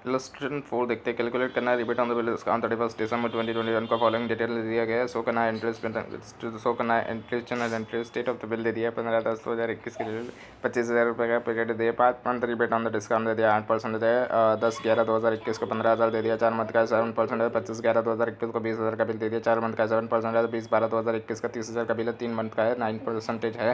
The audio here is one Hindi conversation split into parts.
इलस्ट्रेशन 4 देखते हैं। कैलकुलेट करना है rebate on the bill discount 31 दिसंबर 2021 का फॉलोइंग डिटेल दिया गया है। शो करना है interest entry state of the bill दे दिया 15/10/2021 के लिए 25,000 रुपये का पैकेट दे 5 month rebate on the discount दे दिया 8% दे 10/11/2021 को 15,000 दे दिया 4 मंथ का 7% है 25/11/2021 को 20,000 का बिल दे दिया 4 मंथ का 7% है 20/12/2021 का 30,000 का बिल है 3 मंथ का है 9% है।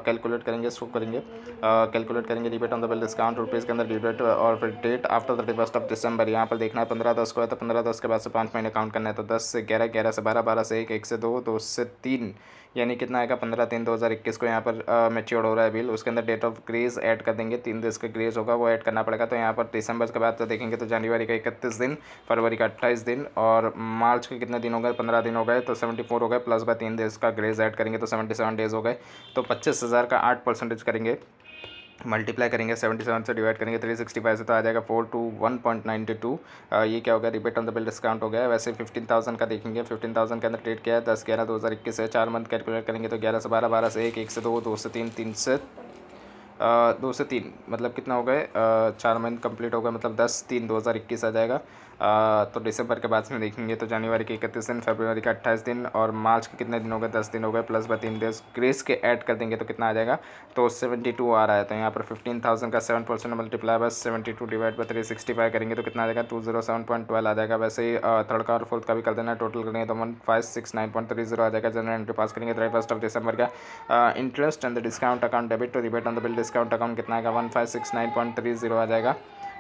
कैलकुलेट करेंगे शो करेंगे कैलकुलेट करेंगे rebate on the bill discount rupees के अंदर रिबेट और फिर date after the first of December यहाँ पर देखना है 15/10 को है तो 15/10 के बाद से 5 महीने काउंट करना है तो 10 से 11, 11 से 12, 12 से 1, 1 से 2, 2 से 3 यानी कितना आएगा 15/3/2021 को यहाँ पर मैच्योर हो रहा है बिल। उसके अंदर डेट ऑफ ग्रेस ऐड कर देंगे 3 दिन का ग्रेस होगा वो ऐड करना पड़ेगा। तो यहाँ पर दिसंबर के बाद तो देखेंगे तो जनवरी का 31 दिन, फरवरी का 28 दिन और मार्च के कितने दिन हो गए 15 दिन हो गए तो 74 हो गए प्लस बाय 3 डेज का ग्रेस ऐड करेंगे तो 77 डेज हो गए। तो 25,000 का 8% करेंगे मल्टीप्लाई करेंगे 77 से डिवाइड करेंगे 365 से तो आ जाएगा 421.92। ये क्या हो गया rebate on the bill discount हो गया। वैसे 15,000 का देखेंगे 15,000 के अंदर डेट क्या है 10/11/2021 है 4 मंथ कैलकुलेट करेंगे तो 11 से 12, 12 से 1, 1 से 2, 2 से 3, 3 से 2 से 3 मतलब कितना हो गए 4 मंथ कंप्लीट हो गए मतलब 10/3/2021 आ जाएगा। तो दिसंबर के बाद में देखेंगे तो जनवरी के 31 दिन, फरवरी का 28 दिन और मार्च के कितने दिन हो गए 10 दिन हो गए प्लस बाय 3 डेज ग्रेस के ऐड कर देंगे तो कितना आ जाएगा तो 72 आ रहा है। तो यहाँ पर 15,000 का 7% मल्टीप्लाई बाय 72 डिवाइड बाय 365 करेंगे तो कितना आ जाएगा 207.12 आ जाएगा। वैसे ही थर्ड का और फोर्थ का भी कर देना टोटल करेंगे तो 1569.30 आ जाएगा। जनरल एंट्री पास करेंगे 31 ऑफ दिसंबर का interest and the discount account debit to rebate on the bill discount account कितना आएगा 1569.30 आ जाएगा।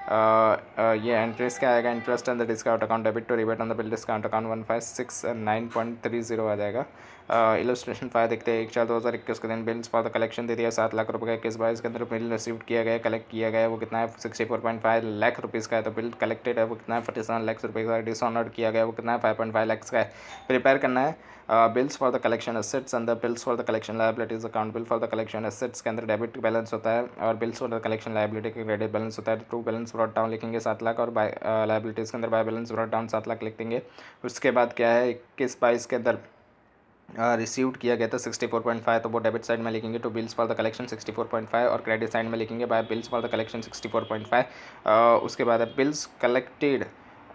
ये इंटरेस्ट क्या आएगा interest and the discount account debit to rebate on the bill discount account 1569.30 आ जाएगा। इलस्ट्रेशन 5 देखते हैं 1/4/2021 के दिन बिल्स फॉर द कलेक्शन दे दिया 7 लाख रुपये का 21/22 के अंदर बिल रिसीव किया गया कलेक्ट किया गया वो कितना है 64.5 लाख रुपीज़ का है। तो बिल कलेक्टेड है वो कितना है 47 लाख रुपये का। डिसऑनर्ड किया गया वो कितना है 5.5 लाख का है। प्रिपेयर करना है bills for the collection assets अंदर bills for the collection liabilities account bill for the collection assets के अंदर डेबिट बैलेंस होता है और bills for the collection liability के क्रेडिट बैलेंस होता है। ट्रू बैलेंस ब्रॉट डाउन लिखेंगे 7 लाख और बाय लायबिलिटीज़ के अंदर bye balance brought down 7 lakh लिख देंगे। उसके बाद क्या है 21/22 के अंदर रिसीव्ड किया गया था 64.5 तो वो डेबिट साइड में लिखेंगे to bills for the collection 64.5 और क्रेडिट साइड में लिखेंगे by bills for the collection 64.5। उसके बाद है बिल्स कलेक्टेड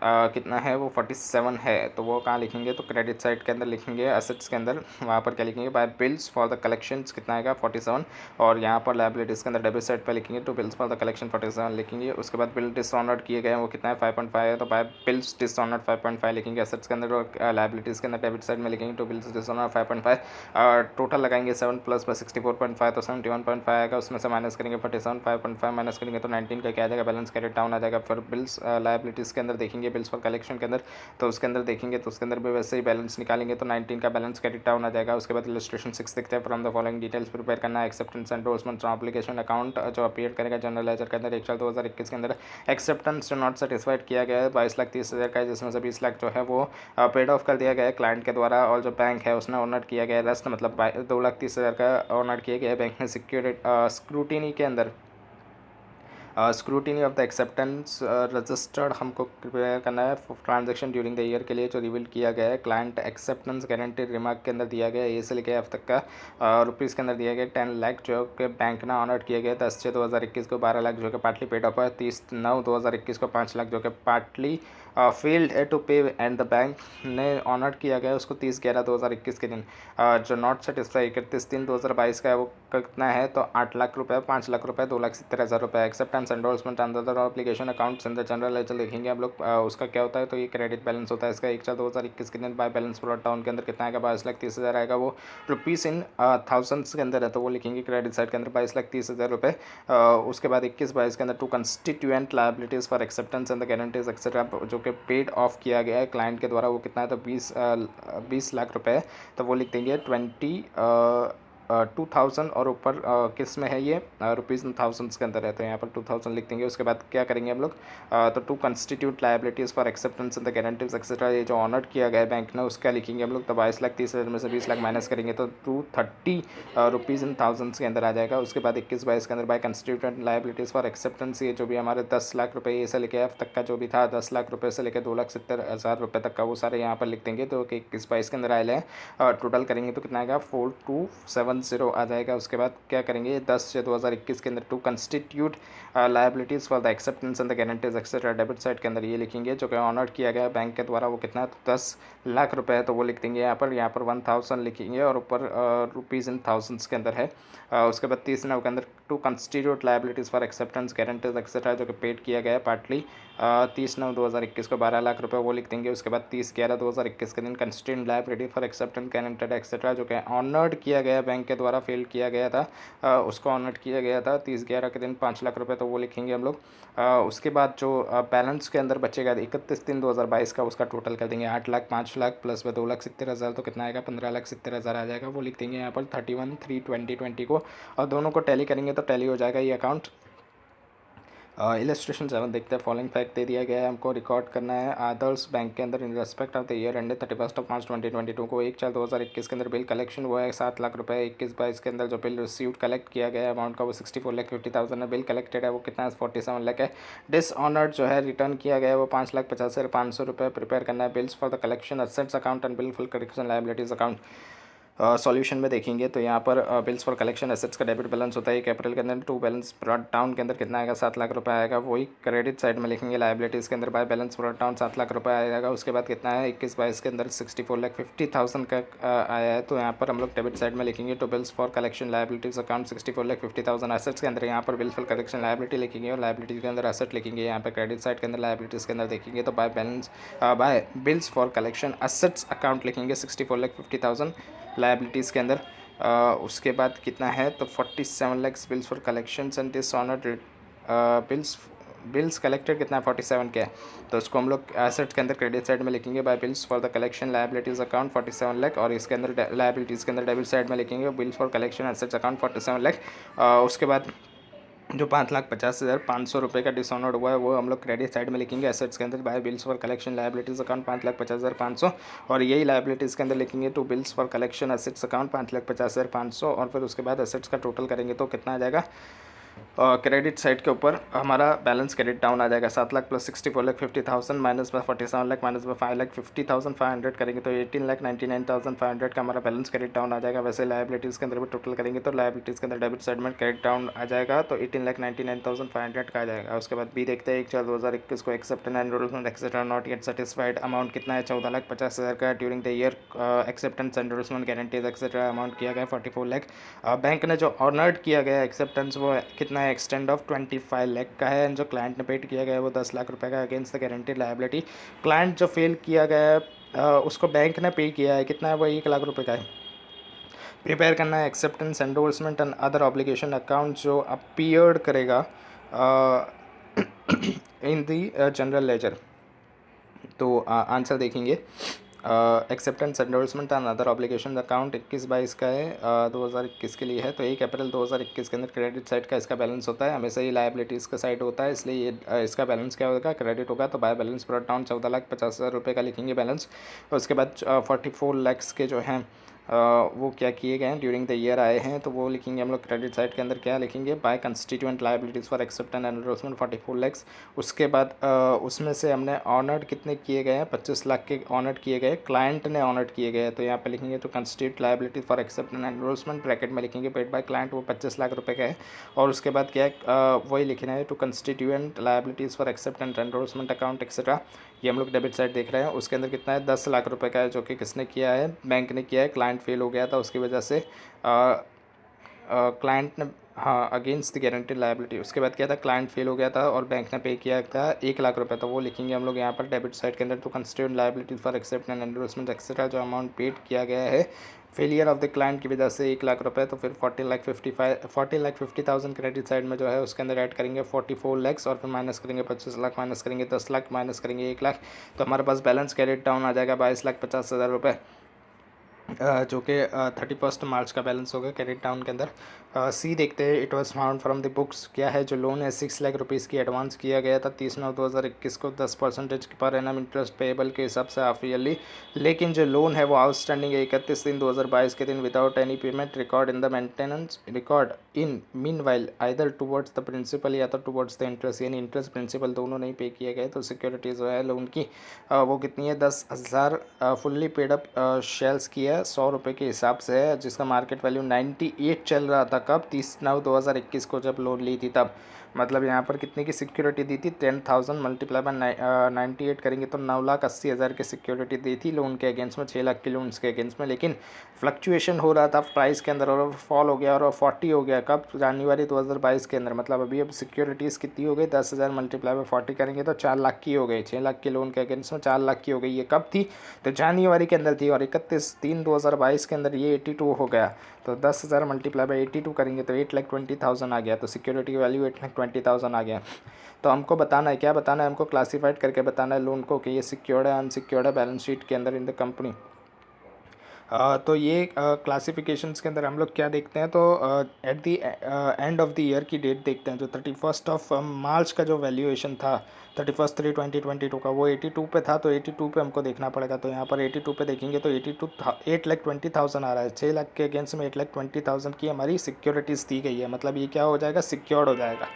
कितना है वो 47 है तो वो कहाँ लिखेंगे तो क्रेडिट साइड के अंदर लिखेंगे एसेट्स के अंदर वहाँ पर क्या लिखेंगे by bills for the collections कितना आएगा 47 और यहाँ पर लायबिलिटीज़ के अंदर डेबिट साइड पर लिखेंगे to bills for the collection 47 लिखेंगे। उसके बाद बिल डिसऑनर्ड किए गए हैं वो कितना है 5.5 है तो बाय बिल्स डिसऑनर्ड 5.5 लिखेंगे एसेट्स के अंदर और लायबिलिटीज़ के अंदर डेबिट साइड में लिखेंगे टू बिल्स डिसऑनर्ड 5.5 टोटल लगाएंगे 7 प्लस बाय 64.5 तो 71.5 आएगा। उसमें से माइनस करेंगे 47 5.5 माइनस करेंगे तो 19 का क्या आ जाएगा बैलेंस कैरेट डाउन आ जाएगा। फिर बिल्स लायबिलिटीज़ के अंदर देखेंगे बिल्स फॉर कलेक्शन के अंदर तो उसके अंदर देखेंगे तो उसके अंदर भी वैसे ही बैलेंस निकालेंगे तो 19 का बैलेंस कैरेट डाउन आ जाएगा। उसके बाद इलस्ट्रेशन 6 देखते हैं from the following details prepare करना है एक्सेप्टेंस एंडोर्समेंट एप्लीकेशन अकाउंट जो अपीयर करेगा जनरल लेजर के अंदर 1/4/2021 के अंदर एक्सेप्टेंस जो नॉट सेटिस्फाइड किया गया है 22,30,000 का है जिसमें से 20 लाख जो है वो पेड ऑफ कर दिया गया है क्लाइंट के द्वारा और जो बैंक है उसने ऑनर किया गया है रेस्ट मतलब 2,30,000 का ऑनर किया गया है बैंक ने सिक्योरिटी स्क्रूटिनी के अंदर scrutiny of the acceptance registered हमको प्रिपेयर करना है ट्रांजेक्शन ड्यूरिंग द ईयर के लिए जो रिवील किया गया है क्लाइंट एक्सेप्टेंस गारंटेड रिमार्क के अंदर दिया गया है ए से लेकर एफ तक का रुपीज़ के अंदर दिया गया 10 लाख जो कि बैंक ने ऑनर किया गया 10/6/2021 को 12 लाख जो कि पार्टली पेड ऑफ है 30/9/2021 को 5 लाख जो कि पार्टली फेल्ड है टू पे एंड द बैंक ने ऑनर किया गया उसको 30/11/2021 के दिन जो नॉट सेटिस्फाई 31/3/2022 का है वो कितना है तो 8 लाख रुपये 5 लाख रुपये 2,70,000 रुपये acceptance endorsement under application accounts in the general ledger लिखेंगे हम लोग उसका क्या होता है तो ये क्रेडिट बैलेंस होता है इसका 1/4/2021 के दिन बाय बैलेंस ब्रॉट डाउन के अंदर कितना आएगा 22,30,000 आएगा वो रुपीज़ इन थाउजेंड्स के अंदर है तो वो लिखेंगे क्रेडिट साइड के अंदर 22,30,000 रुपये। उसके बाद 21/22 के अंदर to constituent liabilities for acceptance and the guarantees etcetera जो कि पेड ऑफ किया गया है क्लाइंट के द्वारा वो कितना है तो 20 लाख रुपये तो वो लिख देंगे 2000 और ऊपर किस में है ये रुपीज़ इन थाउजेंड्स के अंदर है तो यहाँ पर 2000 लिख देंगे। उसके बाद क्या करेंगे हम लोग तो to constitute liabilities for acceptance in the guarantees etcetera ये जो ऑनर किया गया है बैंक ने उसका लिखेंगे हम लोग तो 22,30,000 में से 20 लाख माइनस करेंगे तो 230 रुपीज़ इन थाउजेंड्स के अंदर आ जाएगा। उसके बाद 21/22 के अंदर बाय कंस्टिट्यूटेंट लायबिलिटीज़ फॉर एक्सेप्टेंस ये जो भी हमारे 10 लाख रुपये ये से लेकर एफ तक का जो भी था 10 लाख रुपये से लेकर 2,70,000 रुपये तक का वो सारे यहाँ पर लिख देंगे तो 21/22 के अंदर आए हैं टोटल करेंगे तो कितना आएगा 4270 10 आ जाएगा। उसके बाद क्या करेंगे 10/6/2021 के अंदर to constitute liabilities for the acceptance and the guarantees etcetera debit side के अंदर ये लिखेंगे जो कि ऑनर किया गया बैंक के द्वारा, वो कितना है तो 10 लाख रुपए है तो वो लिख देंगे यहाँ पर 1000 लिखेंगे और ऊपर रुपीज़ इन थाउजेंड्स के अंदर है। उसके बाद 30 नंबर के अंदर to constitute liabilities for acceptance guarantees etcetera जो कि पेड किया गया है पार्टली 30/9/2021 को 12 लाख रुपए वो लिख देंगे। उसके बाद 30/11/2021 के दिन constitute liability for acceptance guaranteed etcetera जो कि ऑनर्ड किया गया बैंक के द्वारा फेल किया गया था, उसको ऑनर्ड किया गया था 30/11 के दिन 5 लाख रुपए तो वो लिखेंगे हम लोग। उसके बाद जो बैलेंस के अंदर बचेगा 31/3/2022 का उसका टोटल कर देंगे 8 लाख 5 लाख प्लस में 2,70,000 तो कितना आएगा 15,70,000 आ जाएगा, वो लिख देंगे यहाँ पर 31/3/2020 को और दोनों को टैली करेंगे तो टैली हो जाएगा ये अकाउंट। इलस्ट्रेशन 7 देखते हैं। फॉलोइंग फैक्ट दे दिया गया है हमको, रिकॉर्ड करना है आदर्श बैंक के अंदर in respect of the year ended 31 मार्च 2022 को 1/4/2021 के अंदर बिल कलेक्शन हुआ है 7 लाख रुपए। 21-22 के अंदर जो बिल रिसीव्ड कलेक्ट किया गया है अमाउंट का वो 64,50,000 है। बिल कलेक्टेड है वो कितना है 47 लाख है। डिसऑनर्ड जो है रिटर्न किया गया है वो 5,50,500 रुपये। प्रिपेयर करना है bills for the collection assets account and bill full collection liabilities account. Solution में देखेंगे तो यहाँ पर बिल्स फॉर कलेक्शन एसेट्स का डेबिट बैलेंस होता है 1 अप्रैल के अंदर, टू बैलेंस ब्रॉट डाउन के अंदर कितना आएगा 7 लाख रुपए आएगा, वही क्रेडिट साइड में लिखेंगे लाइबिलिटीज़ के अंदर bye balance brought down 7 lakh रुपए आएगा। उसके बाद कितना है 21-22 के अंदर 64,50,000 का आया है तो यहाँ पर हम लोग डेबिट साइड में लिखेंगे to bills for collection liabilities account 64,50,000 assets के अंदर यहाँ पर बिल्स फॉर कलेक्शन लाइबिलिटी लिखेंगे और लाइबिलिटीज़ के अंदर एसेट लिखेंगे। यहाँ पर क्रेडिट साइड के अंदर लाइबिलिटीज़ के अंदर देखेंगे तो by bills for collection assets account लिखेंगे 64,50,000 लाइबिलिटीज़ के अंदर। उसके बाद कितना है तो 47 lakhs bills for collection and dishonoured bills collected कितना है 47 के है तो उसको हम लोग एसेट्स के अंदर क्रेडिट साइड में लिखेंगे by bills for the collection liabilities account 47 lakh और इसके अंदर लाइबिलिटीज़ के अंदर डेबिट साइड में लिखेंगे bills for collection assets account 47 lakh. उसके बाद जो 5,50,500 रुपये का डिसऑनर्ड हुआ है वो हम लोग क्रेडिट साइड में लिखेंगे एसेट्स के अंदर by bills for collection liabilities account 5,50,500 और यही लाइबिलिटीज़ के अंदर लिखेंगे to bills for collection assets account 5,50,500 और फिर उसके बाद एसेट्स का टोटल करेंगे तो कितना आ जाएगा क्रेडिट साइड के ऊपर हमारा बैलेंस क्रेडिट डाउन आ जाएगा 7 लाख प्लस 64,50,000 माइनस में 47 लाख माइनस में 5,50,500 करेंगे तो 18,99,500 का हमारा बैलेंस क्रेडिट डाउन आ जाएगा। वैसे लाइबिलिटीज़ के अंदर भी टोटल करेंगे तो लाइबिलिटीज़ के अंदर डेबिट साइड में क्रेडिट डाउन आ जाएगा तो 18,99,500 का आ जाएगा। उसके बाद बी देखते हैं 1/4/2021 को accept and enrolment etcetera not yet satisfied amount कितना है 14,50,000 का during the year acceptance enrolment guarantees etcetera amount किया गया 44 लाख। बैंक ने जो ऑनर्ड किया गया एक्सेप्टेंस वो कितना है एक्सटेंड ऑफ 25 लाख का है एंड जो क्लाइंट ने पेड किया गया है वो 10 लाख रुपए का against the guaranteed liability. Client जो फेल किया गया है उसको बैंक ने पे किया है कितना है वो 1 लाख रुपए का है। प्रिपेयर करना है acceptance endorsement and other obligation account जो अपीयर्ड करेगा इन दी जनरल लेजर। तो आंसर देखेंगे acceptance endorsement and other obligation account 21-22 का है 2021 के लिए है तो 1 अप्रैल 2021 के अंदर क्रेडिट साइड का इसका बैलेंस होता है, हमेशा ही लायबिलिटीज़ का साइड होता है इसलिए ये इसका बैलेंस क्या होगा क्रेडिट होगा तो बाय बैलेंस ब्रॉट डाउन 14,50,000 रुपये का लिखेंगे बैलेंस। उसके बाद 44 lakhs के जो हैं वो क्या किए गए हैं ड्यूरिंग द ईयर आए हैं तो वो लिखेंगे हम लोग क्रेडिट साइड के अंदर क्या लिखेंगे by constituent liabilities for acceptance and enrolment 44 lakhs। उसके बाद उसमें से हमने ऑनर्ड कितने किए गए हैं 25 लाख के ऑनर्ड किए गए, क्लाइंट ने ऑनर्ड किए गए तो यहाँ पे लिखेंगे तो constitute liability for acceptance and enrolment bracket में लिखेंगे पेड बाय क्लाइंट वो 25 लाख रुपए का है। और उसके बाद क्या है वही लिखना है to constituent liabilities for acceptance and enrolment account etcetera. ये हम लोग डेबिट साइड देख रहे हैं उसके अंदर कितना है 10 लाख रुपए का है जो कि किसने किया है बैंक ने किया है, क्लाइंट फेल हो गया था उसकी वजह से क्लाइंट ने हाँ अगेंस्ट द गारंटीड लायबिलिटी। उसके बाद क्या था क्लाइंट फेल हो गया था और बैंक ने पे किया था 1 लाख रुपए तो वो लिखेंगे हम लोग यहाँ पर डेबिट साइड के अंदर to constitute liability for acceptance and endorsement etcetera जो अमाउंट पेड किया गया है फेलियर ऑफ द क्लाइंट की वजह से 1 लाख रुपए तो फिर 40,50,000 क्रेडिट साइड में जो है उसके अंदर ऐड करेंगे 44 lakhs और फिर माइनस करेंगे 25 लाख माइनस करेंगे 10 लाख माइनस करेंगे 1 लाख तो हमारे पास बैलेंस क्रेडिट डाउन आ जाएगा 22,50,000 रुपये जो कि 31 मार्च का बैलेंस होगा क्रेडिट डाउन के अंदर। सी देखते हैं it was found from the books क्या है जो लोन है 6 लाख रुपीज़ की एडवांस किया गया था 30/9/2021 को 10% पर एनम इंटरेस्ट पेएबल के हिसाब से हाफ ईयरली, लेकिन जो लोन है वो आउटस्टैंडिंग है 31/3/2022 के दिन without any payment record in the maintenance record in meanwhile either towards the principal या तो टूवर्ड्स द इंटरेस्ट, यानी इंटरेस्ट प्रिंसिपल दोनों नहीं पे किए गए तो सिक्योरिटी जो है लोन की वो कितनी है 10,000 फुल्ली पेड अप शेल्स की है है 100 रुपये के हिसाब से है, जिसका मार्केट वैल्यू 98 चल रहा था। कब? 30/9/2021 को जब लोन ली थी तब। मतलब यहाँ पर कितने की सिक्योरिटी दी थी? 10,000 मल्टीप्लाई बाय 98 करेंगे तो 9,80,000 की सिक्योरिटी दी थी लोन के अगेंस्ट में, 6 लाख के लोन्स के अगेंस्ट में। लेकिन फ्लक्चुएशन हो रहा था प्राइस के अंदर और फॉल हो गया और 40 हो गया। कब? जनवरी 2022 के अंदर। मतलब अभी अब सिक्योरिटीज़ कितनी हो गई? 10,000 मल्टीप्लाई बाय 40 करेंगे तो 4 लाख की हो गई। 6 लाख के लोन के अगेंस्ट में 4 लाख की हो गई। ये कब थी? तो जनवरी के अंदर थी और 31/3/2022 के अंदर ये 82 हो गया। तो 10,000 मल्टीप्लाई बाय 82 करेंगे तो 8,20,000 आ गया। तो सिक्योरिटी की वैल्यू 8,20,000 आ गया। तो हमको बताना है, क्या बताना है हमको? क्लासीफाइड करके बताना है लोन को कि ये सिक्योर्ड है, अनसिक्योर्ड है बैलेंस शीट के अंदर इन द कंपनी। तो ये क्लासिफिकेशंस के अंदर हम लोग क्या देखते हैं? तो at the end of the year की डेट देखते हैं। जो 31 मार्च का जो वैल्यूएशन था 31/3/2022 का, वो 82 पे था। तो 82 पे हमको देखना पड़ेगा। तो यहाँ पर 82 पे देखेंगे तो 8,20,000 आ रहा है। 6 लाख के अगेंस्ट में 8,20,000 की हमारी सिक्योरिटीज़ दी गई है। मतलब ये क्या हो जाएगा? सिक्योर्ड हो जाएगा,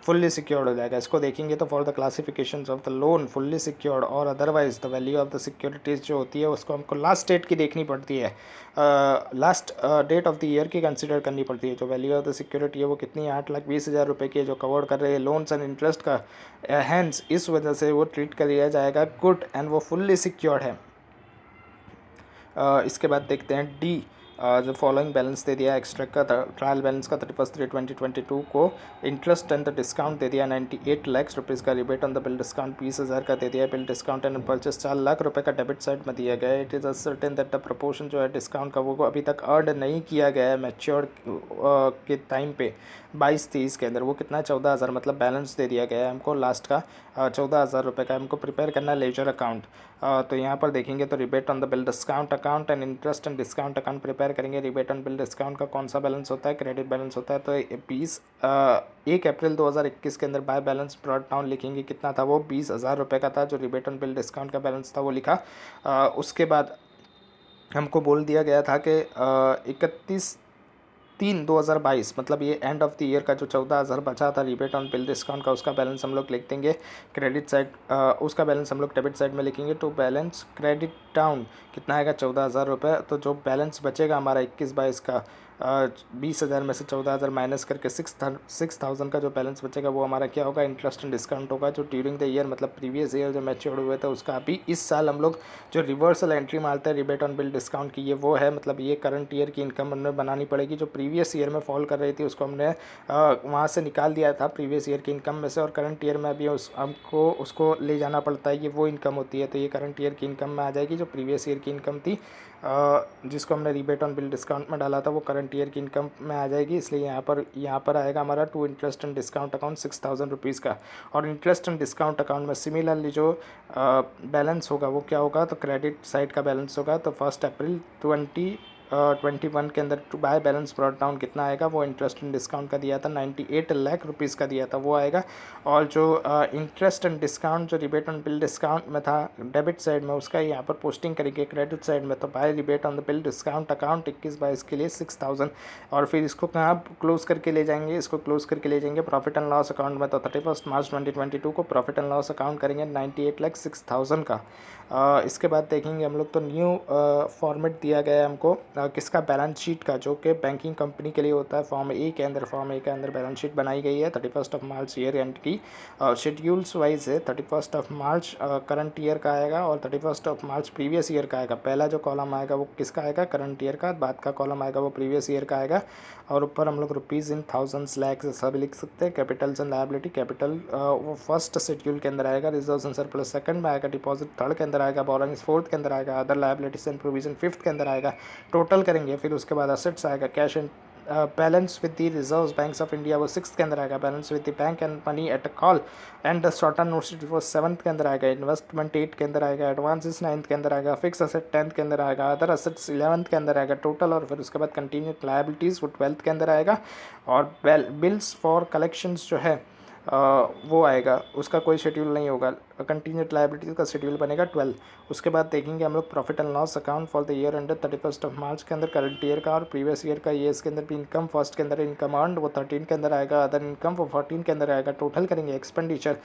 फुल्ली सिक्योर्ड हो जाएगा। इसको देखेंगे तो for the classification of the loan fully secured और otherwise the value of the securities जो होती है उसको हमको लास्ट डेट की देखनी पड़ती है, last date of the year की कंसिडर करनी पड़ती है। जो वैल्यू ऑफ द सिक्योरिटी है वो कितनी है? 8,20,000 रुपये की, जो कवर कर रहे हैं लोन्स एंड इंटरेस्ट का। हैंस इस वजह से वो ट्रीट कर लिया जाएगा गुड एंड वो फुल्ली सिक्योर्ड है। इसके बाद देखते हैं डी। जो फॉलोइंग बैलेंस दे दिया एक्सट्रैक्ट का ट्रायल बैलेंस का 31/3/2022 को। इंटरेस्ट एंड द डिस्काउंट दे दिया 98 लाख रुपीज़ का। Rebate on the bill discount 20,000 का दे दिया। Bill discount and purchase 4 lakh रुपए का डेबिट साइड में दिया गया है। It is certain that the proportion जो है डिस्काउंट का वो अभी तक अर्न नहीं किया गया है मैच्योर के टाइम पे 22-23 के अंदर। वो कितना? 14,000। मतलब बैलेंस दे दिया गया है हमको लास्ट का 14,000 रुपये का। हमको प्रिपेयर करना है लेजर अकाउंट। तो यहाँ पर देखेंगे तो rebate on the bill discount account and interest and discount account prepare करेंगे। रिबेट ऑन बिल डिस्काउंट का कौन सा बैलेंस होता है? क्रेडिट बैलेंस होता है। तो 1 अप्रैल 2021 के अंदर बाय बैलेंस ब्रॉट डाउन लिखेंगे। कितना था वो? 20,000 रुपये का था जो रिबेट ऑन बिल डिस्काउंट का बैलेंस था वो लिखा। उसके बाद हमको बोल दिया गया था कि 31/3/2022 मतलब ये एंड ऑफ द ईयर का जो 14,000 बचा था रिबेट ऑन बिल डिस्काउंट का, उसका बैलेंस हम लोग लिख देंगे क्रेडिट साइड, उसका बैलेंस हम लोग डेबिट साइड में लिखेंगे। तो बैलेंस क्रेडिट डाउन कितना आएगा? 14,000 रुपये। तो जो बैलेंस बचेगा हमारा 21/22 का 20,000 में से 14,000 माइनस करके 6,000 का जो बैलेंस बचेगा वो हमारा क्या होगा? इंटरेस्ट एंड डिस्काउंट होगा। जो ड्यूरिंग द ईयर मतलब प्रीवियस ईयर जो मैच्योर हुए थे उसका अभी इस साल हम लोग जो रिवर्सल एंट्री मारते हैं रिबेट ऑन बिल डिस्काउंट की, ये वो है। मतलब ये करंट ईयर की इनकम हमने बनानी पड़ेगी। जो प्रीवियस ईयर में फॉल कर रही थी उसको हमने वहाँ से निकाल दिया था प्रीवियस ईयर की इनकम में से, और करंट ईयर में अभी हमको उसको ले जाना पड़ता है। ये वो इनकम होती है। तो ये करंट ईयर की इनकम में आ जाएगी। जो प्रीवियस ईयर की इनकम थी जिसको हमने रिबेट ऑन बिल डिस्काउंट में डाला था वो करंट ईयर की इनकम में आ जाएगी। इसलिए यहाँ पर आएगा हमारा to interest and discount account 6,000 rupees का। और इंटरेस्ट एंड डिस्काउंट अकाउंट में सिमिलरली जो बैलेंस होगा वो क्या होगा? तो क्रेडिट साइड का बैलेंस होगा। तो 1 अप्रैल 2021 के अंदर to by balance brought down कितना आएगा? वो इंटरेस्ट एंड डिस्काउंट का दिया था 98 लाख रुपीज़ का दिया था वो आएगा। और जो इंटरेस्ट एंड डिस्काउंट जो रिबेट ऑन बिल डिस्काउंट में था डेबिट साइड में, उसका यहाँ पर पोस्टिंग करेंगे क्रेडिट साइड में। तो by rebate on the bill discount account 21/22 के लिए 6,000। और फिर इसको कहाँ क्लोज करके ले जाएंगे? इसको क्लोज करके ले जाएंगे प्रॉफिट एंड लॉस अकाउंट में। तो 31 मार्च 2022 को प्रॉफिट एंड लॉस अकाउंट करेंगे 98,06,000 का। इसके बाद देखेंगे हम लोग तो न्यू फॉर्मेट दिया गया है हमको किसका? बैलेंस शीट का, जो कि बैंकिंग कंपनी के लिए होता है। फॉर्म ए के अंदर बैलेंस शीट बनाई गई है 31 मार्च ईयर एंड की। शेड्यूल्स वाइज है 31 मार्च करंट ईयर का आएगा और 31 मार्च प्रीवियस ईयर का आएगा। पहला जो कॉलम आएगा वो किसका आएगा? करंट ईयर का। बाद का कॉलम आएगा वो प्रीवियस ईयर का आएगा। और ऊपर हम लोग रुपीज़ इन थाउजेंड्स लैक्स सब लिख सकते हैं। कैपिटल्स एंड लायबिलिटी, कैपिटल वो फर्स्ट शेड्यूल के अंदर आएगा। रिजर्व्स एंड सरप्लस सेकंड में आएगा। डिपॉजिट थर्ड के अंदर आएगा। बोरोइंग्स फोर्थ के अंदर आएगा। Other liabilities and provision fifth के अंदर आएगा। टोटल करेंगे फिर उसके बाद असेट्स आएगा। Cash and balance with the reserves banks of India वो 6th के अंदर आएगा। Balance with the bank and money at a call and short term notes वो 7th के अंदर आएगा। इन्वेस्टमेंट 8 के अंदर आएगा। एडवांसेस 9th के अंदर आएगा। फिक्स असेट 10th के अंदर आएगा। अदर असेट्स 11th के अंदर आएगा टोटल। और फिर उसके बाद कंटिन्यूड लायबिलिटीज़ वो 12th के अंदर आएगा। और बिल्स फॉर कलेक्शंस जो है वो आएगा, उसका कोई शेड्यूल नहीं होगा। कंटिन्यूड लायबिलिटीज का शेड्यूल बनेगा 12। उसके बाद देखेंगे हम लोग profit and loss account for the year ended 31 मार्च के अंदर करंट ईयर का और प्रीवियस ईयर का। ये इसके अंदर भी इनकम फर्स्ट के अंदर इनकम अर्न वो 13 के अंदर आएगा। अदर इनकम वो 14 के अंदर आएगा। टोटल करेंगे एक्सपेंडिचर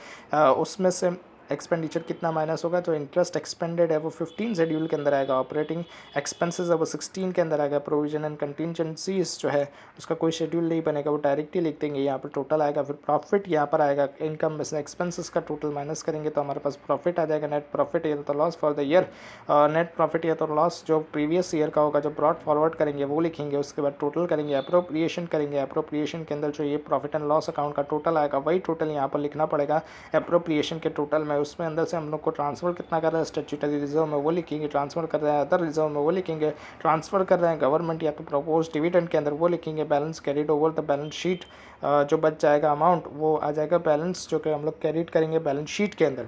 उसमें से एक्सपेंडिचर कितना माइनस होगा, जो इंटरेस्ट एक्सपेंडेड है वो 15 शेड्यूल के अंदर आएगा, ऑपरेटिंग एक्सपेंसेस है वो 16 के अंदर आएगा, प्रोविजन एंड कंटिजेंसीज जो है उसका कोई शेड्यूल नहीं बनेगा, वो डायरेक्टली लिख देंगे, यहाँ पर टोटल आएगा। फिर प्रॉफिट यहाँ पर आएगा, इनकम में से एक्सपेंसेस का टोटल माइनस करेंगे तो हमारे पास प्रॉफिट आ जाएगा, नेट प्रॉफिट या तो loss for the year, net profit या तो लॉस जो प्रीवियस ईयर का होगा जो ब्रॉड फॉरवर्ड करेंगे वो लिखेंगे, उसके बाद टोटल करेंगे, अप्रोप्रिएशन करेंगे, अप्रोप्रिएशन के अंदर जो ये प्रॉफिट एंड लॉस अकाउंट का टोटल आएगा वही टोटल यहाँ पर लिखना पड़ेगा अप्रोप्रिएशन के टोटल में। उसमें अंदर से हम लोग को ट्रांसफर कितना कर रहा है स्टैट्यूटरी रिजर्व में वो लिखेंगे, ट्रांसफर कर रहे हैं अदर रिजर्व में वो लिखेंगे, ट्रांसफर कर रहे हैं गवर्नमेंट या तो प्रपोज डिविडेंड के अंदर वो लिखेंगे, balance carried over the balance sheet, जो बच जाएगा अमाउंट वो आ जाएगा बैलेंस जो कि हम लोग कैरिड करेंगे बैलेंस शीट के अंदर।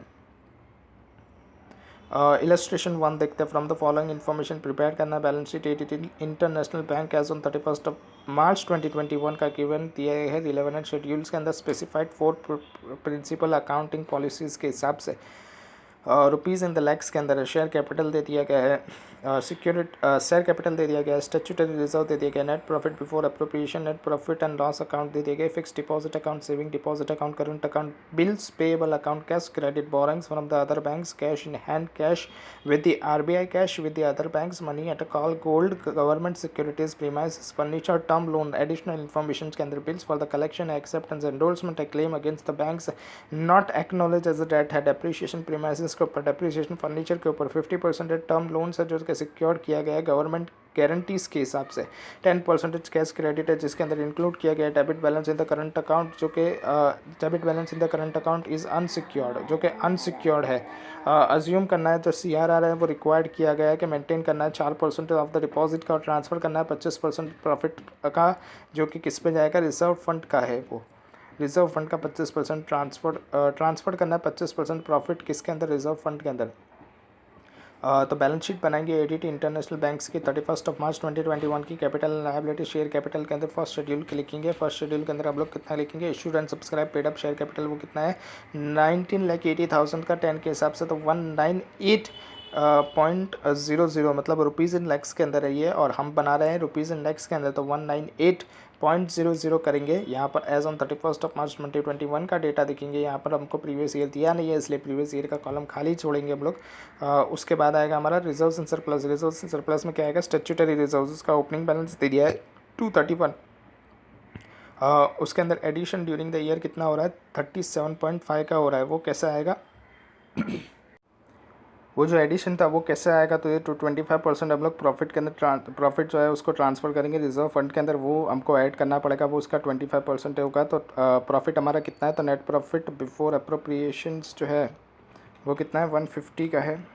इलस्ट्रेशन 1 देखते हैं, from the following information prepare करना balance sheet at international bank as on 31 March 2021 का गिवन दिया है 11 शेड्यूल्स के अंदर स्पेसिफाइड 4 प्रिंसिपल अकाउंटिंग पॉलिसीज़ के हिसाब से। रुपीज़ इन द लैक्स के अंदर शेयर कैपिटल दे दिया गया है, शेयर कैपिटल दे दिया गया है, स्टैट्यूटरी रिजर्व दे दिया गया, net profit before appropriation, net profit and loss account दे दिए गए, fix deposit account, saving deposit account, current account, bills payable account, cash credit, borrowings from the other banks, cash in hand, cash with the RBI, cash with the other banks, money at a call, gold, government securities, premises, furniture, term loan, additional information के अंदर bills for the collection, acceptance, endorsement, a claim against the banks not acknowledged as a debt है, depreciation premises के ऊपर, depreciation furniture के ऊपर, 50% term loans है जो कि सिक्योर किया गया है गवर्नमेंट गारंटीज़ के हिसाब से, 10% कैश क्रेडिट है जिसके अंदर इंक्लूड किया गया है debit balance in the current account जो कि debit balance in the current account is unsecured जो कि अनसिक्योर्ड है। अज्यूम करना है जो CRR है वो रिक्वायर्ड किया गया है कि मेंटेन करना है 4% ऑफ द डिपॉजिट का और ट्रांसफ़र करना है 25% प्रॉफिट का जो कि किस पे जाएगा, रिजर्व फंड का है, वो रिजर्व फंड का 25% ट्रांसफ़र करना है 25% प्रॉफिट किसके अंदर, रिजर्व फंड के अंदर। तो बैलेंस शीट बनाएंगे एडिट इंटरनेशनल बैंक्स की 31 मार्च 2021 की कैपिटल लायबिलिटी शेयर कैपिटल के अंदर फर्स्ट शेड्यूल के लिखेंगे, फर्स्ट शेड्यूल के अंदर आप लोग कितना लिखेंगे, issued and subscribe paid up share capital वो कितना है 19,80,000 का 10 के हिसाब से, तो 198.00 मतलब रुपीज़ इन लैक्स के अंदर है ये, और हम बना रहे हैं रुपीज़ इन लैक्स के अंदर, तो 198.00 करेंगे। यहाँ पर एज ऑन 31 मार्च 2021 का डेटा देखेंगे, यहाँ पर हमको प्रीवियस ईयर दिया नहीं है इसलिए प्रीवियस ईयर का कॉलम खाली छोड़ेंगे हम लोग। उसके बाद आएगा हमारा reserves and surplus, reserves and surplus में क्या आएगा, स्टैट्यूटरी रिजर्व्स, उसका ओपनिंग बैलेंस दे दिया है 231, उसके अंदर एडिशन ड्यूरिंग द ईयर कितना हो रहा है 37.5 का हो रहा है, वो कैसे आएगा वो जो एडिशन था वो कैसे आएगा, तो ये 25% हम लोग प्रॉफिट के अंदर प्रॉफिट जो है उसको ट्रांसफ़र करेंगे रिजर्व फंड के अंदर, वो हमको ऐड करना पड़ेगा, वो उसका 25% होगा, तो प्रॉफिट हमारा कितना है, तो नेट प्रॉफिट बिफोर अप्रोप्रिएशंस जो है वो कितना है 150 का है,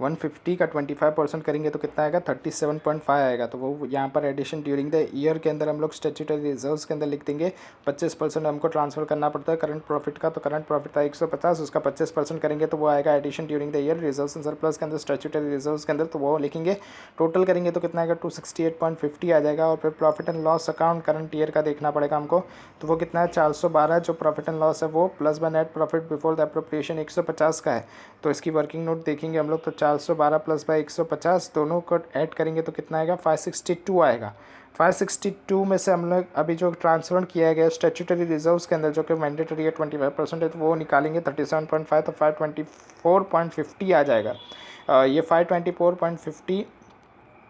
150 का 25% करेंगे तो कितना आएगा 37.5 आएगा, तो वो यहाँ पर एडिशन ड्यूरिंग द ईयर के अंदर हम लोग स्टैट्यूटरी रिजर्व्स के अंदर लिख देंगे, 25% हमको ट्रांसफ़र करना पड़ता है करंट प्रॉफिट का, तो करंट प्रॉफिट था 150, उसका 25% करेंगे तो वो आएगा addition during the year reserves and surplus के अंदर स्टैट्यूटरी रिजर्व्स के अंदर, तो वो लिखेंगे, टोटल करेंगे तो कितना आएगा 268.50 आ जाएगा, और फिर profit and loss account current year का देखना पड़ेगा हमको, तो वो कितना है 412 जो प्रॉफिट एंड लॉस है वो, plus by net profit before the appropriation 150 का है, तो इसकी वर्किंग नोट देखेंगे हम लोग, तो 412 प्लस बाय 150 दोनों को ऐड करेंगे तो कितना आएगा 562 आएगा। 562 में से हम लोग अभी जो ट्रांसफर किया गया स्टैट्यूटरी रिजर्व्स के अंदर जो कि मैंडेटरी है 25% है, तो वो निकालेंगे 37.5, तो 524.50 आ जाएगा। ये 524.50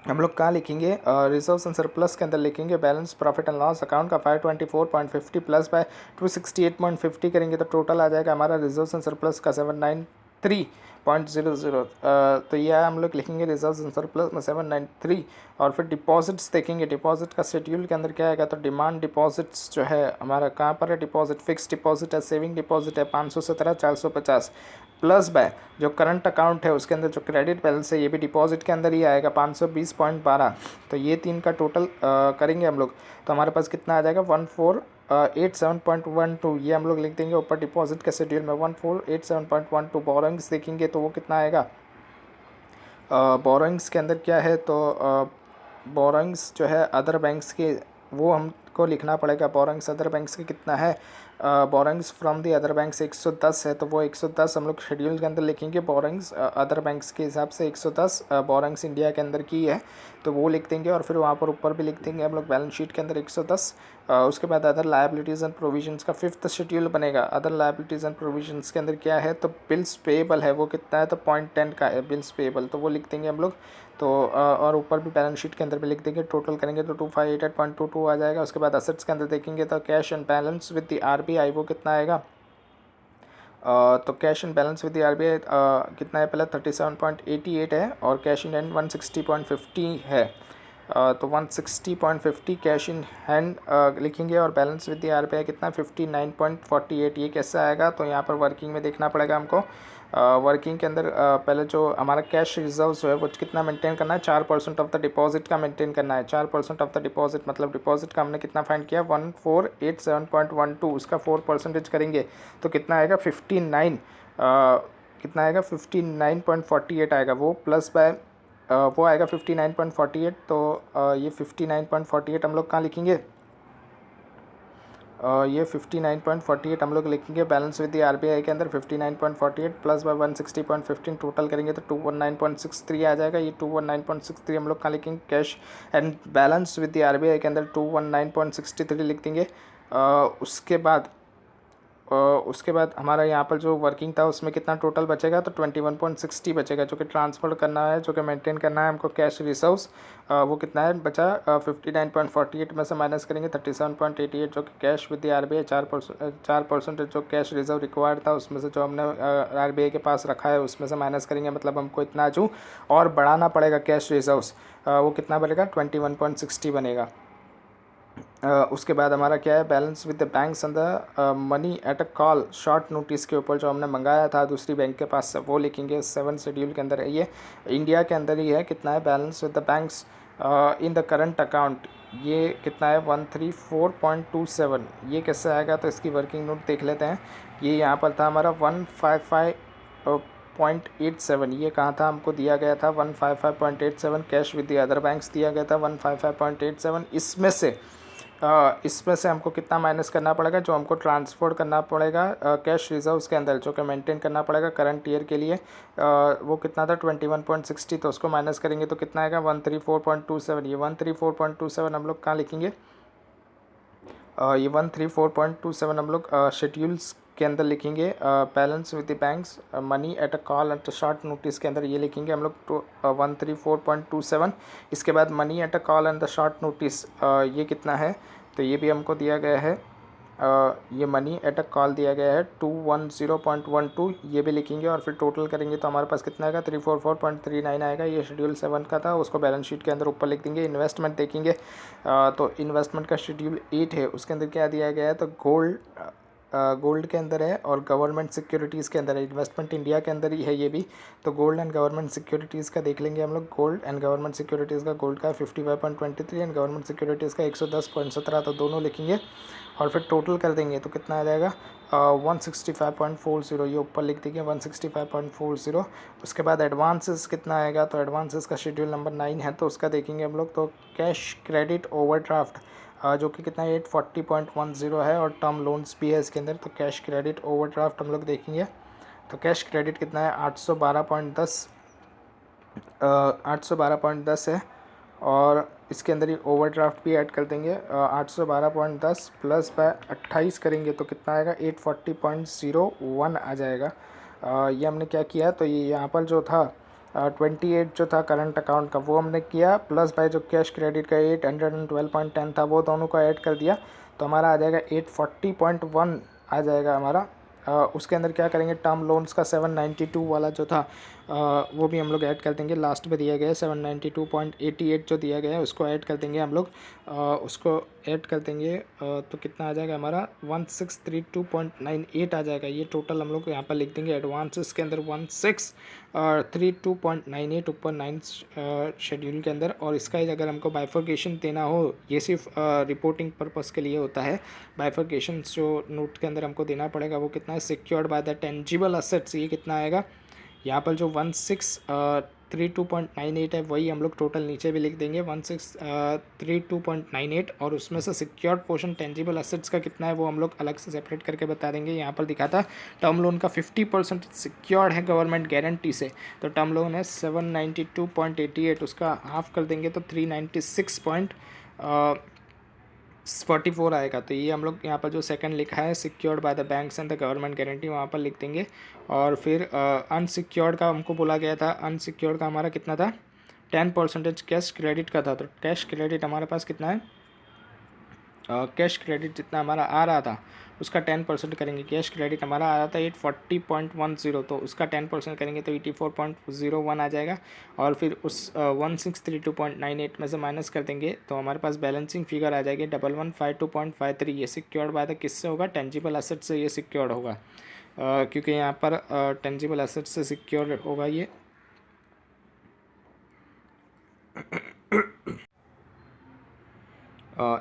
हम लोग कहाँ लिखेंगे, रिजर्व्स एंड सरप्लस के अंदर लिखेंगे, balance profit and loss account का 524.50 प्लस बाय 268.50 करेंगे तो टोटल आ जाएगा हमारा रिजर्व्स एंड सरप्लस का 793.00, तो यह हम लोग लिखेंगे रिजर्व्स एंड सरप्लस में 793, और फिर डिपॉजिट्स देखेंगे, डिपॉजिट का शेड्यूल के अंदर क्या आएगा, तो डिमांड डिपॉजिट्स जो है हमारा कहाँ पर है, डिपॉजिट फिक्स डिपॉजिट है, सेविंग डिपॉजिट है 517 450, प्लस बाय जो करंट अकाउंट है उसके अंदर जो क्रेडिट बैलेंस है ये भी डिपॉजिट के अंदर ही आएगा 520.12, तो ये तीन का टोटल करेंगे हम लोग, तो हमारे पास कितना आ जाएगा 1487.12, ये हम लोग लिख देंगे ऊपर डिपॉजिट के शेड्यूल में 1487.12। बोरोइंग्स देखेंगे तो वो कितना आएगा, बोरोइंग्स के अंदर क्या है, तो बोरोइंग्स जो है अदर बैंक्स के वो हमको लिखना पड़ेगा, बोरोइंग्स अदर बैंक्स के कितना है borings from the other banks 110 है, तो वो 110 हम लोग शेड्यूल के अंदर लिखेंगे। बोरिंग्स अदर बैंक्स के हिसाब से 110 बोरिंग्स इंडिया के अंदर की है, तो वो लिख देंगे। और फिर वहाँ पर ऊपर भी लिख देंगे हम लोग बैलेंस शीट के अंदर 110। उसके बाद अदर लायबिलिटीज़ एंड प्रोविजंस का 5th शेड्यूल बनेगा। अदर लायबिलिटीज़ एंड प्रोविजंस के अंदर क्या है, तो बिल्स पेएबल है, वो कितना है, तो 0.10 का है बिल्स पेएबल, तो वो लिख देंगे हम लोग। तो और ऊपर भी बैलेंस शीट के अंदर भी लिख देंगे। टोटल करेंगे तो 2588.22 आ जाएगा। उसके बाद असेट्स के अंदर देखेंगे तो cash and balance with the RBI वो कितना आएगा, तो cash and balance with the RBI कितना है, पहले 37.88 है और कैश इन हैंड 160.50 है। तो 160.50 कैश इन हैंड लिखेंगे और बैलेंस विद द आरबीआई कितना 59.48। ये कैसे आएगा, तो यहाँ पर वर्किंग में देखना पड़ेगा हमको। वर्किंग के अंदर पहले जो हमारा कैश रिजर्व है वो कितना मेंटेन करना है, 4% ऑफ द डिपॉजिट का मेंटेन करना है। 4% ऑफ द डिपॉजिट मतलब डिपॉजिट का हमने कितना फाइंड किया 1487.12, उसका 4% करेंगे तो कितना आएगा 59, कितना आएगा 59.48 आएगा वो, प्लस बाय वो आएगा 59.48। तो ये 59.48 हम लोग कहाँ लिखेंगे, ये 59.48 हम लोग लिखेंगे बैलेंस विद द आरबीआई के अंदर। 59.48 प्लस बाय 160.15 टोटल करेंगे तो 219.63 आ जाएगा। ये 219.63 हम लोग कहाँ लिखेंगे, cash and balance with the RBI के अंदर 219.63 लिख देंगे। उसके बाद हमारा यहाँ पर जो वर्किंग था उसमें कितना टोटल बचेगा, तो 21.60 बचेगा, जो कि ट्रांसफ़र करना है, जो कि मेंटेन करना है हमको कैश रिजर्व्स। वो कितना है बचा 59.48 में से माइनस करेंगे 37.88, जो कि कैश विद द आरबीआई 4% जो कैश रिजर्व रिक्वायर्ड था उसमें से जो हमने आरबीआई के पास रखा है उसमें से माइनस करेंगे, मतलब हमको इतना जो और बढ़ाना पड़ेगा कैश रिजर्व्स, वो कितना बनेगा 21.60 बनेगा। उसके बाद हमारा क्या है, balance with the banks and the money at a call short notice के ऊपर जो हमने मंगाया था दूसरी बैंक के पास से वो लिखेंगे। 7 शेड्यूल के अंदर है, ये इंडिया के अंदर ही है। कितना है balance with the banks in the current account, ये कितना है 134.27। ये कैसे आएगा, तो इसकी वर्किंग नोट देख लेते हैं। ये यहाँ पर था हमारा 155.87, ये कहाँ था, हमको दिया गया था 155.87। Cash with the other banks दिया गया था 155.87। इसमें से हमको कितना माइनस करना पड़ेगा, जो हमको ट्रांसफ़र करना पड़ेगा कैश रिजर्व्स के अंदर, जो कि मेंटेन करना पड़ेगा करंट ईयर के लिए। वो कितना था 21.60, तो उसको माइनस करेंगे तो कितना आएगा 134.27। ये 134.27 हम लोग कहाँ लिखेंगे, ये 134.27 हम लोग शेड्यूल्स के अंदर लिखेंगे। Balance with the banks money at a call at short notice के अंदर ये लिखेंगे हम लोग 134.27। इसके बाद money at a call and the short notice ये कितना है, तो ये भी हमको दिया गया है। ये मनी एट अ कॉल दिया गया है 210.12, ये भी लिखेंगे और फिर टोटल करेंगे तो हमारे पास कितना आएगा 344.39 आएगा। ये शेड्यूल 7 का था, उसको बैलेंस शीट के अंदर ऊपर लिख देंगे। इन्वेस्टमेंट देखेंगे तो इन्वेस्टमेंट का शेड्यूल 8 है, उसके अंदर क्या दिया गया है, तो गोल्ड के अंदर है और गवर्नमेंट सिक्योरिटीज़ के अंदर है। इन्वेस्टमेंट इंडिया के अंदर ही है ये भी, तो गोल्ड एंड गवर्नमेंट सिक्योरिटीज़ का देख लेंगे हम लोग। गोल्ड एंड गवर्नमेंट सिक्योरिटीज़ का, गोल्ड का 55.23 एंड गवर्नमेंट सिक्योरिटीज़ का 110.17, तो दोनों लिखेंगे और फिर टोटल कर देंगे तो कितना आ जाएगा 165.40, ये ऊपर लिख देंगे 165.40। उसके बाद एडवांसेस कितना आएगा, तो एडवांसेस का शेड्यूल नंबर 9 है, तो उसका देखेंगे हम लोग। तो कैश क्रेडिट ओवरड्राफ्ट जो कि कितना 840.10 है और टर्म लोन्स भी है इसके अंदर, तो कैश क्रेडिट ओवरड्राफ्ट हम लोग देखेंगे। तो कैश क्रेडिट कितना है 812.10 है और इसके अंदर ही ओवरड्राफ्ट भी ऐड कर देंगे 812.10 प्लस बाय 28 करेंगे तो कितना आएगा 840.01 आ जाएगा। ये हमने क्या किया, तो ये यहाँ पर जो था 28 जो था करंट अकाउंट का वो हमने किया, प्लस बाय जो कैश क्रेडिट का 812.10 था वो दोनों को ऐड कर दिया, तो हमारा आ जाएगा 840.1 आ जाएगा हमारा। उसके अंदर क्या करेंगे, टर्म लोन्स का 792 वाला जो था वो भी हम लोग ऐड कर देंगे। लास्ट में दिया गया है 792.88 जो दिया गया है उसको ऐड कर देंगे हम लोग। उसको ऐड कर देंगे तो कितना आ जाएगा हमारा 1632.98 आ जाएगा। ये टोटल हम लोग यहाँ पर लिख देंगे। एडवांसेस के अंदर 1632.98 ऊपर 9 शेड्यूल के अंदर। और इसका अगर हमको बाइफर्केशन देना हो, ये सिर्फ रिपोर्टिंग पर्पस के लिए होता है। बाइफर्केशन जो नोट के अंदर हमको देना पड़ेगा वो कितना है, secured by the tangible assets, ये कितना आएगा यहाँ पर जो 1632.98 है, वही हम लोग टोटल नीचे भी लिख देंगे 1632.98, और उसमें से सिक्योर्ड पोर्शन टेंजिबल एसेट्स का कितना है वो हम लोग अलग से सेपरेट करके बता देंगे। यहाँ पर दिखा था टर्म लोन का 50% सिक्योर्ड है गवर्नमेंट गारंटी से, तो टर्म लोन है 792.88, उसका हाफ कर देंगे तो 396.44 आएगा। तो ये हम लोग यहाँ पर जो सेकंड लिखा है secured by the banks and the government guarantee, वहाँ पर लिख देंगे। और फिर अनसिक्योर्ड का हमको बोला गया था, अनसिक्योर्ड का हमारा कितना था, 10% कैश क्रेडिट का था। तो कैश क्रेडिट हमारे पास कितना है, कैश क्रेडिट जितना हमारा आ रहा था उसका 10% करेंगे। कैश क्रेडिट हमारा आ रहा था 840.10, तो उसका 10% करेंगे तो 84.01 आ जाएगा। और फिर उस 1632.98 में से माइनस कर देंगे तो हमारे पास बैलेंसिंग फिगर आ जाएगी 1152.53। ये सिक्योर्ड बाय द किससे होगा, टेंजिबल एसेट से ये सिक्योर्ड होगा, क्योंकि यहाँ पर टेंजिबल एसेट से सिक्योर होगा ये।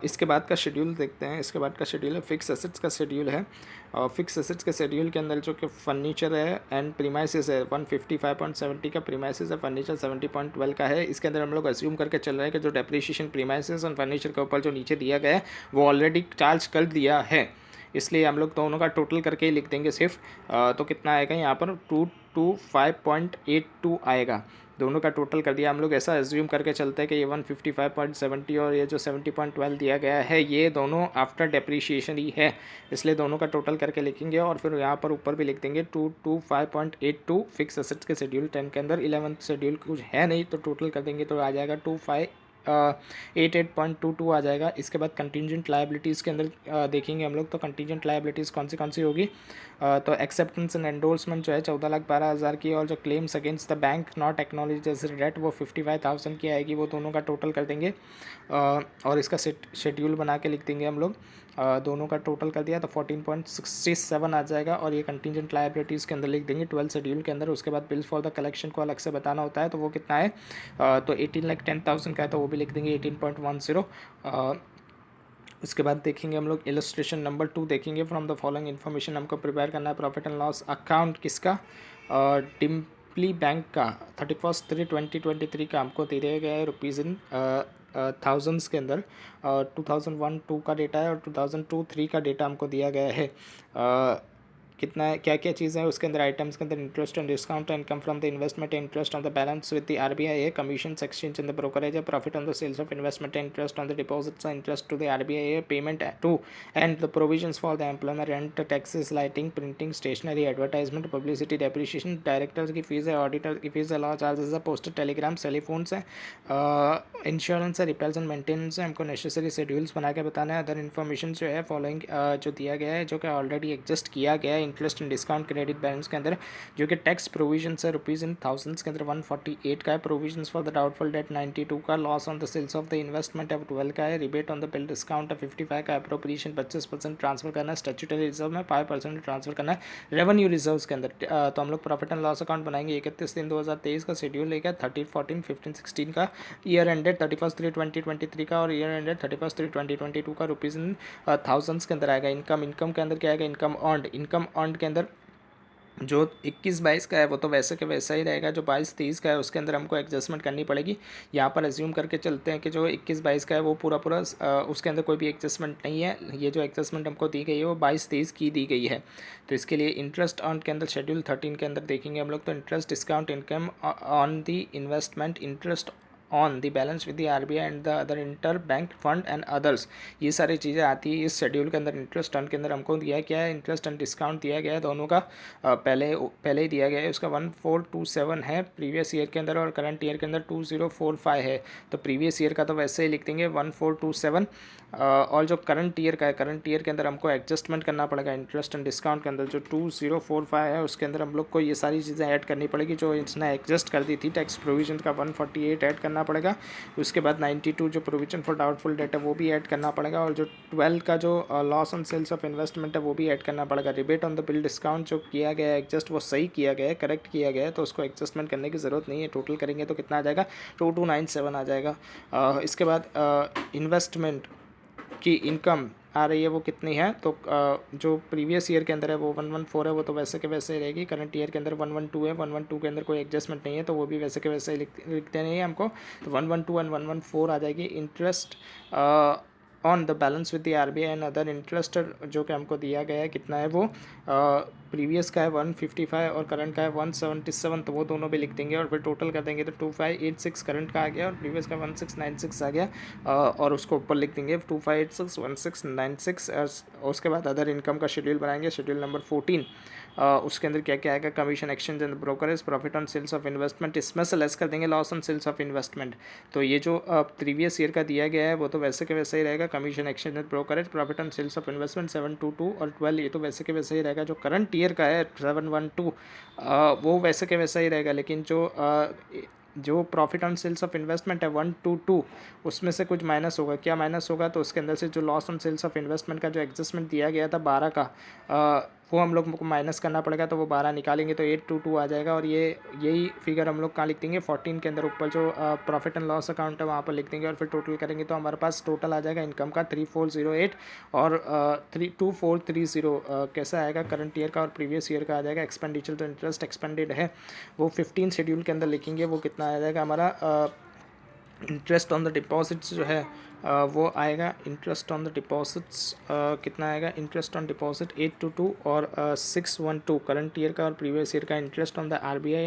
इसके बाद का शेड्यूल देखते हैं। इसके बाद का शेड्यूल है फिक्स एसेट्स का शेड्यूल है। फिक्स एसेट्स के शेड्यूल के अंदर जो कि फर्नीचर है एंड प्रीमाइसेस है 155.70 का प्रीमाइसेस है, फर्नीचर 70.12 का है। इसके अंदर हम लोग अज्यूम करके चल रहे हैं कि जो डेप्रिसिएशन प्रीमाइसेस और फर्नीचर के ऊपर जो नीचे दिया गया है वो ऑलरेडी चार्ज कर दिया है, इसलिए हम लोग दोनों का टोटल करके ही लिख देंगे सिर्फ। तो कितना आएगा यहाँ पर 225.82 आएगा। दोनों का टोटल कर दिया हम लोग। ऐसा एज्यूम करके चलते हैं कि ये 155.70 और ये जो 70.12 दिया गया है ये दोनों आफ्टर डेप्रीशिएशन ही है, इसलिए दोनों का टोटल करके लिखेंगे। और फिर यहाँ पर ऊपर भी लिख देंगे 225.82 फिक्स एसेट्स के शेड्यूल 10 के अंदर। 11th शेड्यूल कुछ है नहीं तो टोटल कर देंगे तो आ जाएगा 88.22 आ जाएगा। इसके बाद कंटीजेंट लायबिलिटीज़ के अंदर देखेंगे हम लोग, तो कंटीजेंट लायबिलिटीज़ कौन सी होगी, तो एक्सेप्टेंस एंड एंडोर्समेंट जो है 14,12,000 की, और जो claims against the bank not acknowledge as debt वो 55,000 की आएगी। वो दोनों का टोटल कर देंगे और इसका शेड्यूल बना के लिख देंगे हम लोग। दोनों का टोटल कर दिया तो 14.67 आ जाएगा, और ये कंटीजेंट लायबिलिटीज़ के अंदर लिख देंगे 12 शेड्यूल के अंदर। उसके बाद बिल्स फॉर द कलेक्शन को अलग से बताना होता है, तो वो कितना है, तो 18,10,000 का है तो वो भी लिख देंगे 18.10। उसके बाद देखेंगे हम लोग इलस्ट्रेशन नंबर 2 देखेंगे। फ्रॉम द फॉलोइंग इन्फॉर्मेशन हमको प्रिपेयर करना है प्रॉफिट एंड लॉस अकाउंट किसका, डिम्पली बैंक का 31/3/2023 का हमको दे दिया गया है रुपीज़ इन थाउजेंड्स के अंदर। 2001-2 का डेटा है और 2002-3 का डेटा हमको दिया गया है। कितना है, क्या क्या चीज़ें हैं उसके अंदर, आइटम्स के अंदर interest and discount, income from the investment, interest on the balance with the RBI है, commission exchange in the brokerage है, profit on the sales of investment, interest on the deposits, interest to the RBI है, payment to and the provisions for the employment, rent, taxes, lighting, printing, stationery, advertisement, publicity, depreciation, directors की फीस है, ऑडिटर की फीस है, लॉ चार्जेस है, पोस्टल टेलीग्राम, टेलीफोन्स है, इंश्योरेंस है, रिपेयर्स एंड मेंटेनेंस है। हमको नेसेसरी शेड्यूल्स बना के बताना है। अदर इन्फॉर्मेशन जो है फॉलोइंग जो दिया गया है जो कि ऑलरेडी एडजस्ट किया गया है interest and discount credit balance के अंदर, जो कि टैक्स प्रोविजंस है रुपीज़ इन थाउजेंड्स के अंदर 148 का है, provisions for the doubtful debt 92 का, loss on the sales of the investment है 12 का है, rebate on the bill discount है 55 का, अप्रोप्रिएशन 25% ट्रांसफर करना है, स्टैट्यूटरी रिजर्व में 5% ट्रांसफर करना है रेवेन्यू रिजर्व्स के अंदर। तो हम लोग प्रॉफिट एंड लॉस अकाउंट बनाएंगे 31/3/2023 का, शेड्यूल लेकर 13, 14, 15, 16 का, ईयर एंडेड 31/3/2023 का, और ईयर एंडेड 31/3/2022 का रुपीज़ इन थाउजेंड्स के अंदर आएगा। इनकम के अंदर क्या आएगा, इनकम अर्नड के अंदर जो 21-22 का है वो तो वैसे के वैसा ही रहेगा, जो 22-23 का है उसके अंदर हमको एडजस्टमेंट करनी पड़ेगी। यहाँ पर एज्यूम करके चलते हैं कि जो 21-22 का है वो पूरा उसके अंदर कोई भी एडजस्टमेंट नहीं है। ये जो एडजस्टमेंट हमको दी गई है वो 22-23 की दी गई है। तो इसके लिए इंटरेस्ट अर्न के अंदर शेड्यूल 13 के अंदर देखेंगे हम लोग, तो interest discount income on the investment, interest on the balance with the RBI and the other inter bank fund and others, ये सारी चीज़ें आती है इस शेड्यूल के अंदर। इंटरेस्ट अर्न के अंदर हमको दिया क्या है, इंटरेस्ट एंड डिस्काउंट दिया गया है दोनों का, पहले ही दिया गया है। उसका 1427 है प्रीवियस ईयर के अंदर, और करंट ईयर के अंदर 2045 है। तो प्रीवियस ईयर का तो वैसे ही लिख देंगे 1427, और जो करंट ईयर का है, करंट ईयर के अंदर हमको एडजस्टमेंट करना पड़ेगा इंटरेस्ट एंड डिस्काउंट के अंदर। जो 2045 है उसके अंदर हम लोग को ये सारी चीज़ें ऐड करनी पड़ेगी जो इसने एडजस्ट कर दी थी। टैक्स प्रोविजन का 148 ऐड करना पड़ेगा। उसके बाद 92 जो प्रोविजन फॉर डाउटफुल डेट है वो भी ऐड करना पड़ेगा, और जो 12 का जो loss on sales of investment है वो भी ऐड करना पड़ेगा। Rebate on the bill discount जो किया गया है एडजस्ट, वो सही किया गया है, करेक्ट किया गया है, तो उसको एडजस्टमेंट करने की ज़रूरत नहीं है। टोटल करेंगे तो कितना आ जाएगा, 2297 आ जाएगा। इसके बाद इन्वेस्टमेंट की इनकम आ रही है वो कितनी है, तो जो प्रीवियस ईयर के अंदर है वो 114 है, वो तो वैसे के वैसे ही रहेगी। करंट ईयर के अंदर 112 है, 112 के अंदर कोई एडजस्टमेंट नहीं है, तो वो भी वैसे के वैसे ही लिखते नहीं है हमको। तो 112 एंड 114 आ जाएगी। Interest on the balance with the RBI and other interest जो कि हमको दिया गया है कितना है वो प्रीवियस का है 155 और करंट का है 177, तो वो दोनों भी लिख देंगे और फिर टोटल कर देंगे। तो 2586 करंट का आ गया और प्रीवियस का 1696 आ गया, और उसको ऊपर लिख देंगे 2586 1696। उसके बाद अदर इनकम का शेड्यूल बनाएंगे, शेड्यूल नंबर 14। उसके अंदर क्या क्या आएगा, commission exchange and brokerage, profit on sales of investment, इसमें से लेस कर देंगे loss on sales of investment. तो ये जो प्रीवियस ईयर का दिया गया है वो तो वैसे के वैसे ही रहेगा। Commission exchange and brokerage, profit on sales of investment 722 और 12, ये तो वैसे के वैसे ही रहेगा। जो करंट ईयर का है 712 वो वैसे के वैसा ही रहेगा, लेकिन जो profit on sales of investment है 122 उसमें से कुछ माइनस होगा। क्या माइनस होगा, तो उसके अंदर से जो loss on sales of investment का जो एडजस्टमेंट दिया गया था 12 का, वो हम लोग को माइनस करना पड़ेगा, तो वो 12 निकालेंगे तो 822 आ जाएगा। और यही फिगर हम लोग कहाँ लिख देंगे, 14 के अंदर ऊपर जो प्रॉफिट एंड लॉस अकाउंट है वहाँ पर लिख देंगे और फिर टोटल करेंगे तो हमारे पास टोटल आ जाएगा इनकम का 3408 और 2430। कैसा आएगा, करंट ईयर का और प्रीवियस ईयर का आ जाएगा। एक्सपेंडिचर जो इंटरेस्ट एक्सपेंडेड है वो 15 शेड्यूल के अंदर लिखेंगे, वो कितना आ जाएगा हमारा। इंटरेस्ट ऑन द डिपॉजिट्स जो है वो आएगा, इंटरेस्ट ऑन द डिपॉजिट्स कितना आएगा, इंटरेस्ट ऑन डिपॉजिट 822 और 612 करंट ईयर का और प्रीवियस ईयर का। Interest on the RBI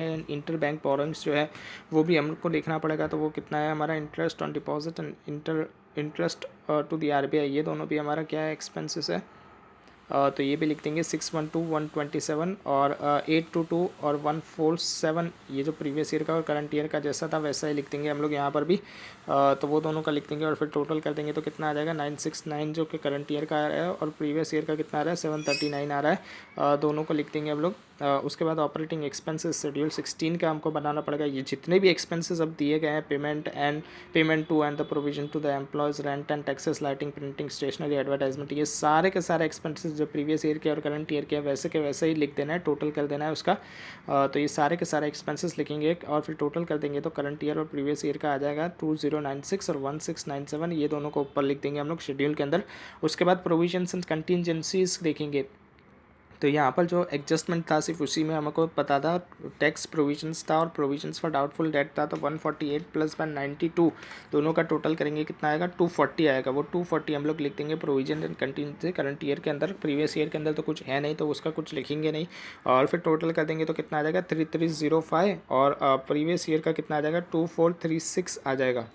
and inter bank borrowings जो है वो भी हम लोग को देखना पड़ेगा, तो वो कितना है हमारा, interest on deposit and interest to the RBI, ये दोनों भी हमारा क्या है, एक्सपेंसेस है। तो ये भी लिख देंगे 612 127 और 822 और 147, ये जो प्रीवियस ईयर का और करंट ईयर का जैसा था वैसा ही लिख देंगे हम लोग यहाँ पर भी। तो वो दोनों का लिख देंगे और फिर टोटल कर देंगे तो कितना आ जाएगा 969 जो कि करंट ईयर का आ रहा है और प्रीवियस ईयर का कितना आ रहा है 739 आ रहा है। दोनों को लिख देंगे हम लोग। उसके बाद ऑपरेटिंग एक्सपेंसेस शेड्यूल 16 का हमको बनाना पड़ेगा। ये जितने भी एक्सपेंसेस अब दिए गए हैं, payment to and the provision to the employees, rent and taxes, lighting, printing, stationery, advertisement, ये सारे के सारे एक्सपेंसेस जो प्रीवियस ईयर के और करंट ईयर के वैसे के वैसे ही लिख देना है, टोटल कर देना है उसका। तो ये सारे के सारे एक्सपेंसेस लिखेंगे और फिर टोटल कर देंगे तो करंट ईयर और प्रीवियस ईयर का आ जाएगा 2096 और 1697, ये दोनों को ऊपर लिख देंगे हम लोग शेड्यूल के अंदर। उसके बाद प्रोविजंस एंड कंटिजेंसीज देखेंगे, तो यहाँ पर जो एडजस्टमेंट था सिर्फ उसी में हमको पता था, टैक्स प्रोविजंस था और प्रोविजंस फॉर डाउटफुल डेट था, तो 148 प्लस 192 दोनों का टोटल करेंगे कितना आएगा, 240 आएगा। वो 240 हम लोग लिख देंगे provision and contingency current year के अंदर। प्रीवियस ईयर के अंदर तो कुछ है नहीं तो उसका कुछ लिखेंगे नहीं, और फिर टोटल कर देंगे तो कितना आ जाएगा 3305 और प्रीवियस ईयर का कितना आ जाएगा 2436 आ जाएगा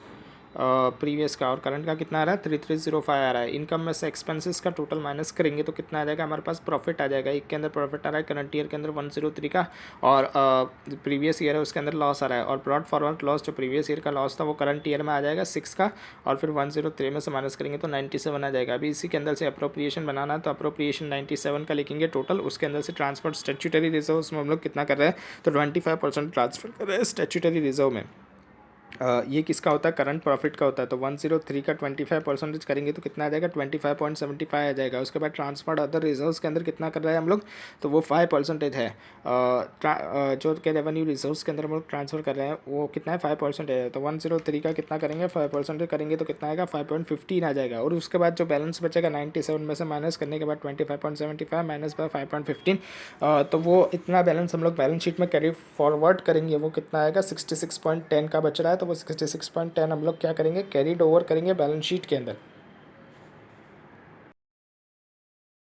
प्रीवियस का, और करंट का कितना आ रहा है 3305 आ रहा है। इनकम में से एक्सपेंसेस का टोटल माइनस करेंगे तो कितना आ जाएगा हमारे पास, प्रॉफिट आ जाएगा। एक के अंदर प्रॉफिट आ रहा है, करंट ईयर के अंदर 103 का, और प्रीवियस ईयर है उसके अंदर लॉस आ रहा है। और ब्रॉड फॉरवर्ड लॉस जो प्रीवियस ईयर का लॉस था वो करंट ईयर में आ जाएगा 6 का, और फिर 103 में से माइनस करेंगे तो 97 आ जाएगा। अभी इसी के अंदर से अप्रोप्रिएशन बनाना है, तो अप्रोप्रिएशन 97 का लिखेंगे टोटल। उसके अंदर से ट्रांसफर स्टैट्यूटरी रिजर्व में हम लोग कितना कर रहे हैं, तो 25% ट्रांसफर कर रहे हैं स्टैट्यूटरी रिजर्व में। ये किसका होता है, करंट प्रॉफिट का होता है। तो 103 का 25% करेंगे तो कितना आ जाएगा 25.75 आ जाएगा। उसके बाद ट्रांसफर्ड अदर रिजर्व्स के अंदर कितना कर रहे हैं हम लोग, तो वो 5% है। जो के रेवेन्यू रिजर्व्स के अंदर हम लोग ट्रांसफर कर रहे हैं वो कितना है 5% है। तो 103 का कितना करेंगे 5% करेंगे तो कितना आएगा 5.15 आ जाएगा। और उसके बाद जो बैलेंस बचेगा 97 में से माइनस करने के बाद 25.75 माइनस बाय 5.15, तो वो इतना बैलेंस हम लोग बैलेंस शीट में कैरी फॉरवर्ड करेंगे। वो कितना आएगा 66.10 का बच रहा है, तो वो 66.10 हम लोग क्या करेंगे कैरीड ओवर करेंगे बैलेंस शीट के अंदर।